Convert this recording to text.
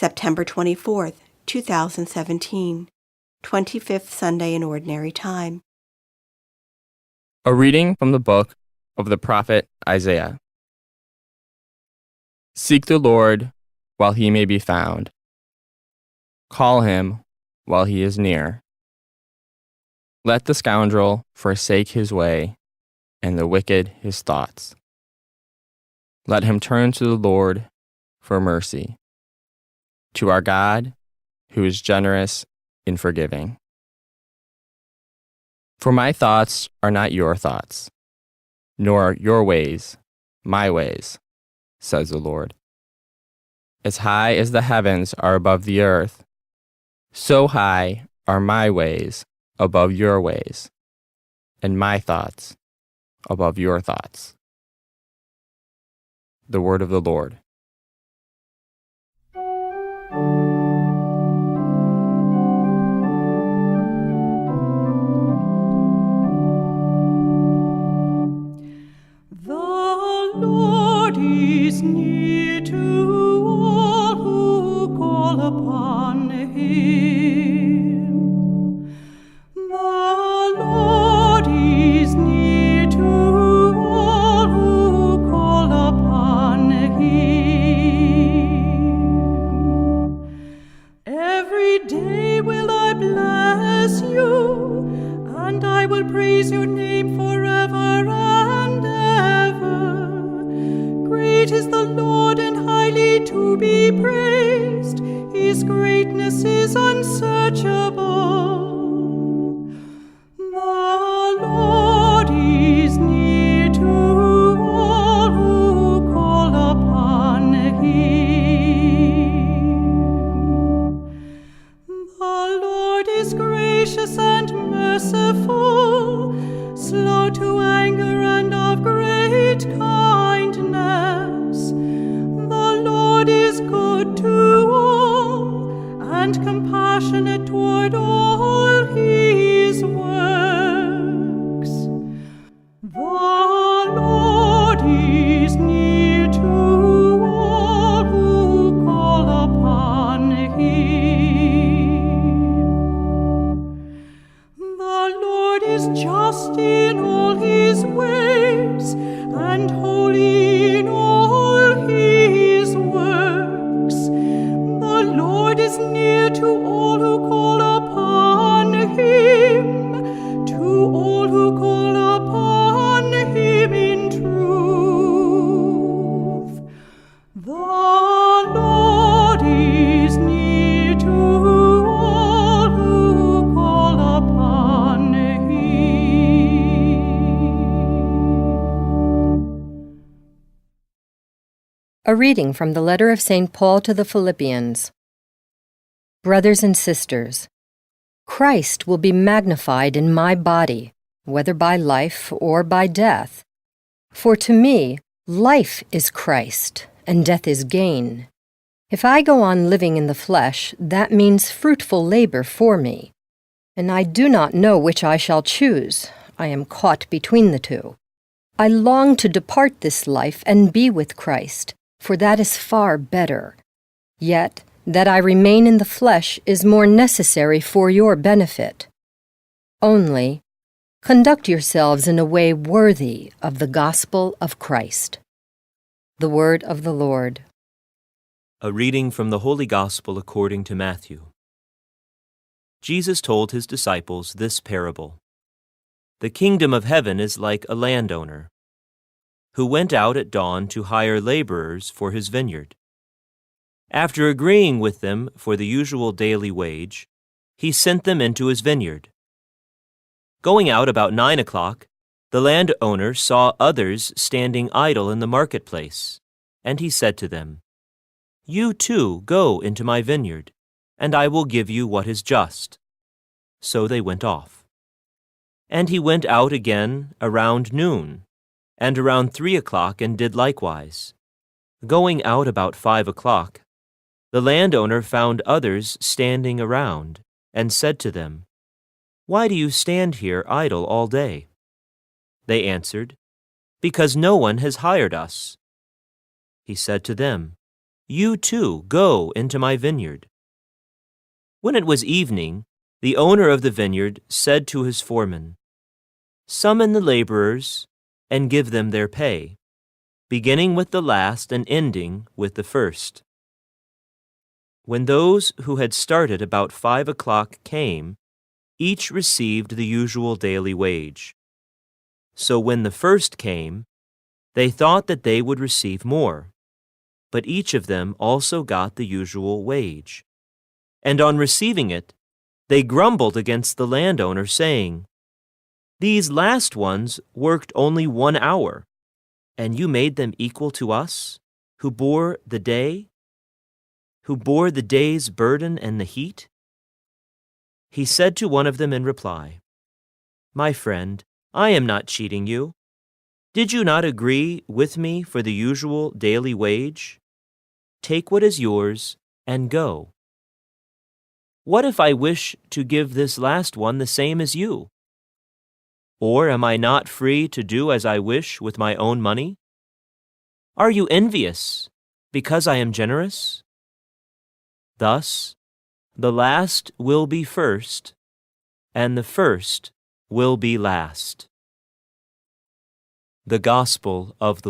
September 24th, 2017, 25th Sunday in Ordinary Time. A reading from the book of the prophet Isaiah. Seek the Lord while he may be found. Call him while he is near. Let the scoundrel forsake his way, and the wicked his thoughts. Let him turn to the Lord for mercy, to our God, who is generous in forgiving. For my thoughts are not your thoughts, nor your ways my ways, says the Lord. As high as the heavens are above the earth, so high are my ways above your ways, and my thoughts above your thoughts. The word of the Lord. The Lord is near to all who call upon him. The Lord is near to all who call upon him. Every day will I bless you, and I will praise your name forever and ever. Great is the Lord and highly to be praised. His greatness is unsearchable. The Lord is near to all who call upon him. The Lord is gracious and merciful, slow to anger and of great kindness. The Lord is good to all, and compassionate toward all his works. The Lord is near to all who call upon him. The Lord is just in all his ways, and holy in all his works. The Lord is near to all who call upon him, to all who call upon him in truth. The Lord is near to all who call upon him. A reading from the letter of St. Paul to the Philippians. Brothers and sisters, Christ will be magnified in my body, whether by life or by death. For to me, life is Christ, and death is gain. If I go on living in the flesh, that means fruitful labor for me. And I do not know which I shall choose. I am caught between the two. I long to depart this life and be with Christ, for that is far better. Yet, that I remain in the flesh is more necessary for your benefit. Only, conduct yourselves in a way worthy of the gospel of Christ. The word of the Lord. A reading from the Holy Gospel according to Matthew. Jesus told his disciples this parable. The kingdom of heaven is like a landowner who went out at dawn to hire laborers for his vineyard. After agreeing with them for the usual daily wage, he sent them into his vineyard. Going out about 9 o'clock, the landowner saw others standing idle in the marketplace, and he said to them, "You too go into my vineyard, and I will give you what is just." So they went off. And he went out again around noon, and around 3 o'clock, and did likewise. Going out about 5 o'clock, the landowner found others standing around, and said to them, "Why do you stand here idle all day?" They answered, "Because no one has hired us." He said to them, You too go into my vineyard." When it was evening, the owner of the vineyard said to his foreman, "Summon the laborers and give them their pay, beginning with the last and ending with the first." When those who had started about 5 o'clock came, each received the usual daily wage. So when the first came, they thought that they would receive more, but each of them also got the usual wage. And on receiving it, they grumbled against the landowner, saying, "These last ones worked only 1 hour, and you made them equal to us, who bore the day's burden and the heat?" He said to one of them in reply, "My friend, I am not cheating you. Did you not agree with me for the usual daily wage? Take what is yours and go. What if I wish to give this last one the same as you? Or am I not free to do as I wish with my own money? Are you envious because I am generous?" Thus, the last will be first, and the first will be last. The Gospel of the Lord.